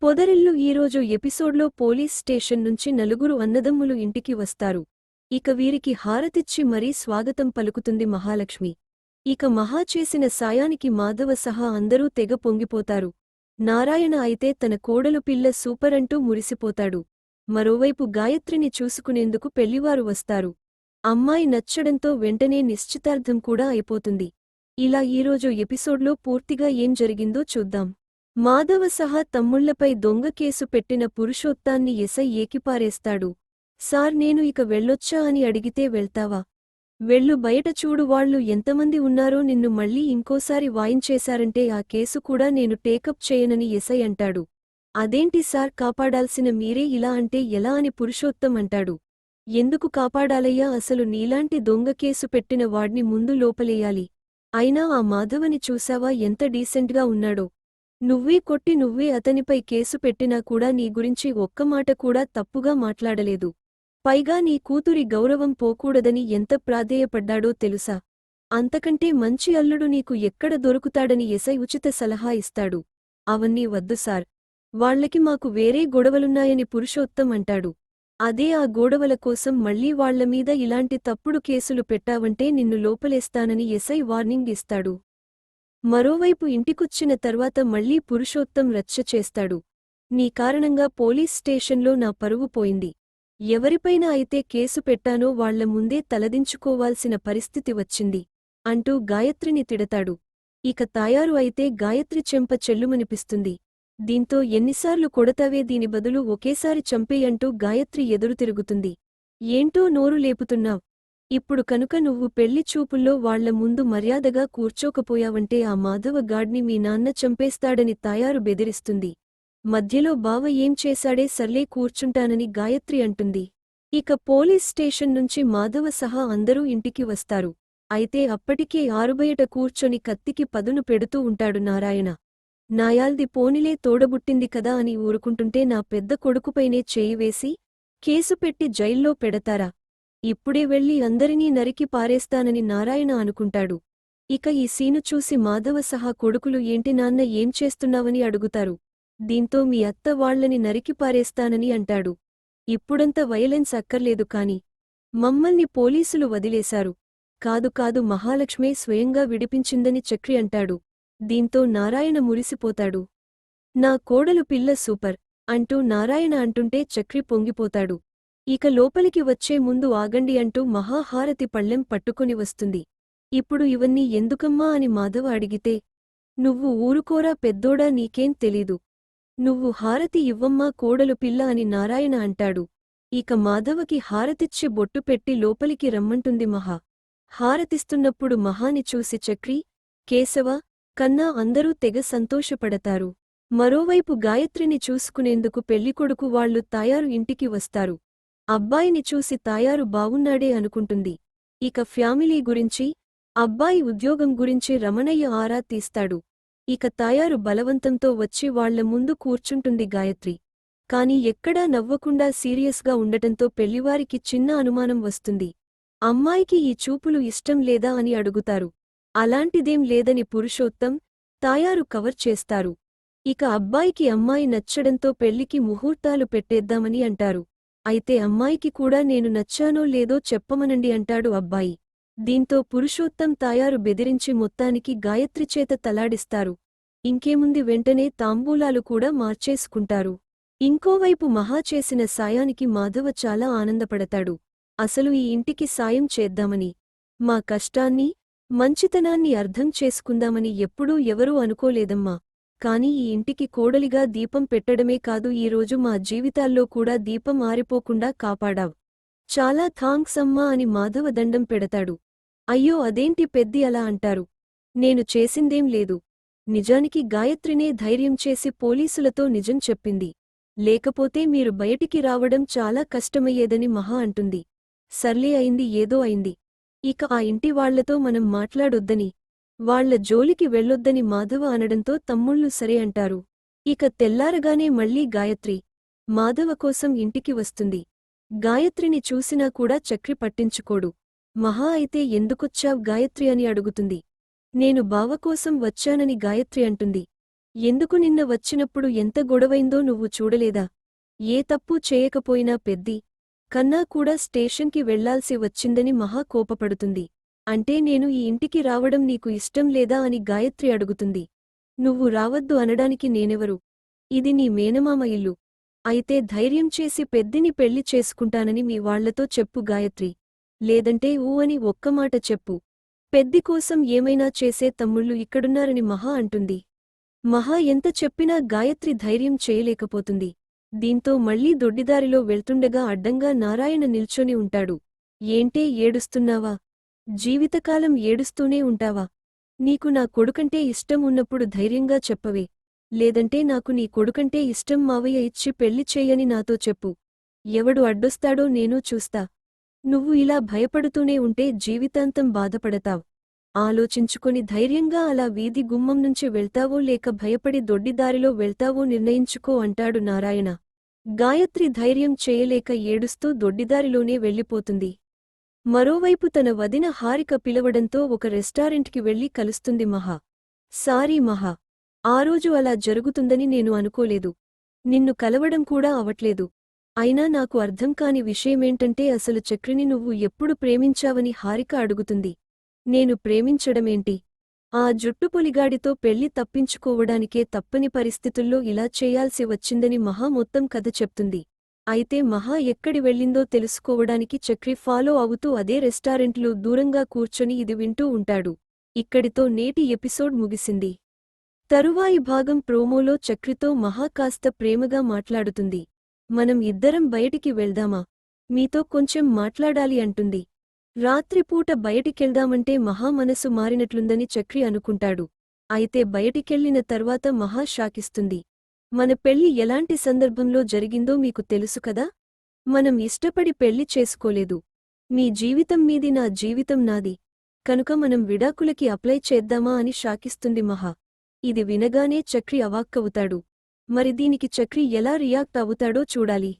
పొదరిల్లు ఈరోజు ఎపిసోడ్లో police station నుంచి నలుగురు అన్నదమ్ములు ఇంటికి వస్తారు. ఇక వీరికి హారతిచ్చి మరీ స్వాగతం పలుకుతుంది మహాలక్ష్మి. ఇక మహా చేసిన సాయానికి మాధవ సహా అందరూ తెగ పొంగిపోతారు. నారాయణ అయితే తన కోడలు పిల్ల సూపరంటూ మురిసిపోతాడు. మరోవైపు గాయత్రిని చూసుకునేందుకు పెళ్లివారు వస్తారు. అమ్మాయి నచ్చడంతో వెంటనే నిశ్చితార్థం కూడా అయిపోతుంది. ఇలా ఈరోజు ఎపిసోడ్లో పూర్తిగా ఏం జరిగిందో చూద్దాం. మాధవ సహా తమ్ముళ్లపై దొంగ కేసు పెట్టిన పురుషోత్తాన్ని ఎస్ఐ ఏకిపారేస్తాడు. సార్ నేను ఇక వెళ్ళొచ్చా అని అడిగితే వెళ్తావా? వెళ్ళు, బయట చూడు, వాళ్ళు ఎంతమంది ఉన్నారో, నిన్ను మళ్ళీ ఇంకోసారి వాయించేశారంటే ఆ కేసు కూడా నేను టేకప్ చేయనని ఎస్ఐ అంటాడు. అదేంటి సార్, కాపాడాల్సిన మీరే ఇలా అంటే ఎలా అని పురుషోత్తం అంటాడు. ఎందుకు కాపాడాలయ్యా, అసలు నీలాంటి దొంగ కేసు పెట్టిన వాడ్ని ముందు లోపలేయాలి. అయినా ఆ మాధవని చూశావా, ఎంత డీసెంట్గా ఉన్నాడో. నువ్వే కొట్టి నువ్వే అతనిపై కేసు పెట్టినా కూడా నీ గురించి ఒక్కమాట కూడా తప్పుగా మాట్లాడలేదు. పైగా నీ కూతురి గౌరవం పోకూడదని ఎంత ప్రాధేయపడ్డాడో తెలుసా? అంతకంటే మంచి అల్లుడు నీకు ఎక్కడ దొరుకుతాడని ఎస్ఐ ఉచిత సలహా ఇస్తాడు. అవన్నీ వద్దు సార్, వాళ్లకి మాకు వేరే గొడవలున్నాయని పురుషోత్తం అంటాడు. అదే ఆ గొడవల కోసం మళ్లీ వాళ్లమీద ఇలాంటి తప్పుడు కేసులు పెట్టావంటే నిన్ను లోపలేస్తానని ఎస్ఐ వార్నింగ్ ఇస్తాడు. మరోవైపు ఇంటికొచ్చిన తర్వాత మళ్లీ పురుషోత్తం రచ్చ చేస్తాడు. నీ కారణంగా పోలీస్ స్టేషన్లో నా పరువు పోయింది. ఎవరిపైనా అయితే కేసు పెట్టానో వాళ్ల ముందే తలదించుకోవాల్సిన పరిస్థితి వచ్చింది అంటూ గాయత్రిని తిడతాడు. ఇక తాయారు అయితే గాయత్రి చెంప చెల్లుమనిపిస్తుంది. దీంతో ఎన్నిసార్లు కొడతావే, దీని బదులు ఒకేసారి చంపేయంటూ గాయత్రి ఎదురుతిరుగుతుంది. ఏంటో నోరు లేపుతున్నావ్? ఇప్పుడు కనుక నువ్వు పెళ్లి చూపుల్లో వాళ్ల ముందు మర్యాదగా కూర్చోకపోయావంటే ఆ మాధవ గాడ్ని మీ నాన్న చంపేస్తాడని తాయారు బెదిరిస్తుంది. మధ్యలో బావ ఏం చేశాడే, సర్లే కూర్చుంటానని గాయత్రి అంటుంది. ఇక పోలీస్ స్టేషన్ నుంచి మాధవ సహా అందరూ ఇంటికి వస్తారు. అయితే అప్పటికే ఆరుబయట కూర్చొని కత్తికి పదును పెడుతూ ఉంటాడు నారాయణ. నాయాల్ది పోనిలే, తోడబుట్టింది కదా అని ఊరుకుంటుంటే నా పెద్ద కొడుకుపైనే చేయి వేసి కేసు పెట్టి జైల్లో పెడతారా? ఇప్పుడే వెళ్ళి అందరినీ నరికి పారేస్తానని నారాయణ అనుకుంటాడు. ఇక ఈ సీను చూసి మాధవ సహా కొడుకులు ఏంటి నాన్న, ఏం చేస్తున్నావని అడుగుతారు. దీంతో మీ అత్త వాళ్లని నరికి పారేస్తానని అంటాడు. ఇప్పుడంత వయలెన్స్ అక్కర్లేదు కాని మమ్మల్ని పోలీసులు వదిలేశారు. కాదు కాదు, మహాలక్ష్మే స్వయంగా విడిపించిందని చక్రి అంటాడు. దీంతో నారాయణ మురిసిపోతాడు. నా కోడలు పిల్ల సూపర్ అంటూ నారాయణ అంటుంటే చక్రి పొంగిపోతాడు. ఇక లోపలికి వచ్చే ముందు ఆగండి అంటూ మహాహారతి పళ్ళెం పట్టుకుని వస్తుంది. ఇప్పుడు ఇవన్నీ ఎందుకమ్మా అని మాధవ అడిగితే, నువ్వు ఊరుకోరా పెద్దోడా, నీకేం తెలీదు. నువ్వు హారతి ఇవ్వమ్మా కోడలు పిల్ల అని నారాయణ అంటాడు. ఇక మాధవకి హారతిచ్చి బొట్టు పెట్టి లోపలికి రమ్మంటుంది మహా. హారతిస్తున్నప్పుడు మహాని చూసి చక్రి, కేశవ, కన్నా అందరూ తెగ సంతోషపడతారు. మరోవైపు గాయత్రిని చూసుకునేందుకు పెళ్లికొడుకు వాళ్లు తాయారు ఇంటికి వస్తారు. అబ్బాయిని చూసి తాయారు బావున్నాడే అనుకుంటుంది. ఇక ఫ్యామిలీ గురించి, అబ్బాయి ఉద్యోగం గురించి రమణయ్య ఆరా తీస్తాడు. ఇక తాయారు బలవంతంతో వచ్చి వాళ్ల ముందు కూర్చుంటుంది గాయత్రి. కాని ఎక్కడా నవ్వకుండా సీరియస్గా ఉండటంతో పెళ్లివారికి చిన్న అనుమానం వస్తుంది. అమ్మాయికి ఈ చూపులు ఇష్టం లేదా అని అడుగుతారు. అలాంటిదేం లేదని పురుషోత్తం, తాయారు కవర్ చేస్తారు. ఇక అబ్బాయికి అమ్మాయి నచ్చడంతో పెళ్లికి ముహూర్తాలు పెట్టేద్దామని అంటారు. అయితే అమ్మాయికి కూడా నేను నచ్చానో లేదో చెప్పమనండి అంటాడు అబ్బాయి. దీంతో పురుషోత్తం తాయారు బెదిరించి మొత్తానికి గాయత్రి చేత తలాడిస్తారు. ఇంకేముంది, వెంటనే తాంబూలాలు కూడా మార్చేసుకుంటారు. ఇంకోవైపు మహా చేసిన సాయానికి మాధవ చాలా ఆనందపడతాడు. అసలు ఈ ఇంటికి సాయం చేద్దామని, మా కష్టాన్ని, మంచితనాన్ని అర్థం చేసుకుందామని ఎప్పుడూ ఎవరూ అనుకోలేదమ్మా. కాని ఈ ఇంటికి కోడలిగా దీపం పెట్టడమే కాదు, ఈరోజు మా జీవితాల్లో కూడా దీపం ఆరిపోకుండా కాపాడావ్. చాలా థాంక్స్ అమ్మా అని మాధవ దండం పెడతాడు. అయ్యో అదేంటి పెద్ది అలా అంటారు? నేను చేసిందేం లేదు. నిజానికి గాయత్రినే ధైర్యం చేసి పోలీసులతో నిజం చెప్పింది. లేకపోతే మీరు బయటికి రావడం చాలా కష్టమయ్యేదని మహా అంటుంది. సర్లే, అయింది ఏదో అయింది. ఇక ఆ ఇంటి వాళ్లతో మనం మాట్లాడొద్దని, వాళ్ల జోలికి వెళ్ళొద్దని మాధవ అనడంతో తమ్ముళ్ళు సరే అంటారు. ఇక తెల్లారగానే మళ్లీ గాయత్రి మాధవ కోసం ఇంటికి వస్తుంది. గాయత్రిని చూసినా కూడా చక్రి పట్టించుకోడు. మహా అయితే ఎందుకొచ్చావ్ గాయత్రి అని అడుగుతుంది. నేను బావకోసం వచ్చానని గాయత్రి అంటుంది. ఎందుకు నిన్న వచ్చినప్పుడు ఎంత గొడవైందో నువ్వు చూడలేదా? ఏ తప్పూ చేయకపోయినా పెద్ది కన్నా కూడా స్టేషన్కి వెళ్లాల్సి వచ్చిందని మహా కోపపడుతుంది. అంటే నేను ఈ ఇంటికి రావడం నీకు ఇష్టం లేదా అని గాయత్రి అడుగుతుంది. నువ్వు రావద్దు అనడానికి నేనెవరు? ఇది నీ మేనమామ ఇల్లు. అయితే ధైర్యం చేసి పెద్దిని పెళ్లి చేసుకుంటానని మీ వాళ్లతో చెప్పు గాయత్రి. లేదంటే ఊ అని ఒక్కమాట చెప్పు. పెద్ది కోసం ఏమైనా చేసే తమ్ముళ్ళు ఇక్కడున్నారని మహా అంటుంది. మహా ఎంత చెప్పినా గాయత్రి ధైర్యం చేయలేకపోతుంది. దీంతో మళ్లీ దొడ్డిదారిలో వెళ్తుండగా అడ్డంగా నారాయణ నిల్చొని ఉంటాడు. ఏంటే ఏడుస్తున్నావా? జీవితకాలం ఏడుస్తూనే ఉంటావా? నీకు నా కొడుకంటే ఇష్టం ఉన్నప్పుడు ధైర్యంగా చెప్పవే. లేదంటే నాకు నీ కొడుకంటే ఇష్టం మావయ్య ఇచ్చి పెళ్లి చెయ్యని నాతో చెప్పు. ఎవడు అడ్డొస్తాడో నేను చూస్తా. నువ్వు ఇలా భయపడుతూనే ఉంటే జీవితాంతం బాధపడతావ్. ఆలోచించుకొని ధైర్యంగా అలా వీధి గుమ్మం నుంచి వెళ్తావో లేక భయపడి దొడ్డిదారిలో వెళ్తావో నిర్ణయించుకో అంటాడు నారాయణ. గాయత్రి ధైర్యం చేయలేక ఏడుస్తూ దొడ్డిదారిలోనే వెళ్ళిపోతుంది. మరోవైపు తన వదిన హారిక పిలవడంతో ఒక రెస్టారెంట్కి వెళ్లి కలుస్తుంది మహా. సారీ మహా. ఆ రోజు అలా జరుగుతుందని నేను అనుకోలేదు. నిన్ను కలవడం కూడా అవట్లేదు. అయినా నాకు అర్థం కాని విషయమేంటంటే అసలు చక్రిని నువ్వు ఎప్పుడు ప్రేమించావని హారిక అడుగుతుంది. నేను ప్రేమించడమేంటి? ఆ జుట్టుపులిగాడితో పెళ్లి తప్పించుకోవడానికే తప్పని పరిస్థితుల్లో ఇలా చేయాల్సి వచ్చిందని మహా మొత్తం కథ చెప్తుంది. అయితే మహా ఎక్కడి వెళ్ళిందో తెలుసుకోవడానికి చక్రి ఫాలో అవుతూ అదే రెస్టారెంట్లో దూరంగా కూర్చొని ఇది వింటూ ఉంటాడు. ఇక్కడితో నేటి ఎపిసోడ్ ముగిసింది. తరువాయి భాగం ప్రోమోలో చక్రితో మహా కాస్త ప్రేమగా మాట్లాడుతుంది. మనం ఇద్దరం బయటికి వెళ్దామా? మీతో కొంచెం మాట్లాడాలి అంటుంది. రాత్రిపూట బయటికెళ్దామంటే మహా మనసు మారినట్లుందని చక్రి అనుకుంటాడు. అయితే బయటికెళ్లిన తర్వాత మహా షాకిస్తుంది. మన పెళ్లి ఎలాంటి సందర్భంలో జరిగిందో మీకు తెలుసు కదా? మనం ఇష్టపడి పెళ్లి చేసుకోలేదు. మీ జీవితం మీది, నా జీవితం నాది. కనుక మనం విడాకులకి అప్లై చేద్దామా అని షాకిస్తుంది మహా. ఇది వినగానే చక్రి అవాక్కవుతాడు. మరి దీనికి చక్రి ఎలా రియాక్ట్ అవుతాడో చూడాలి.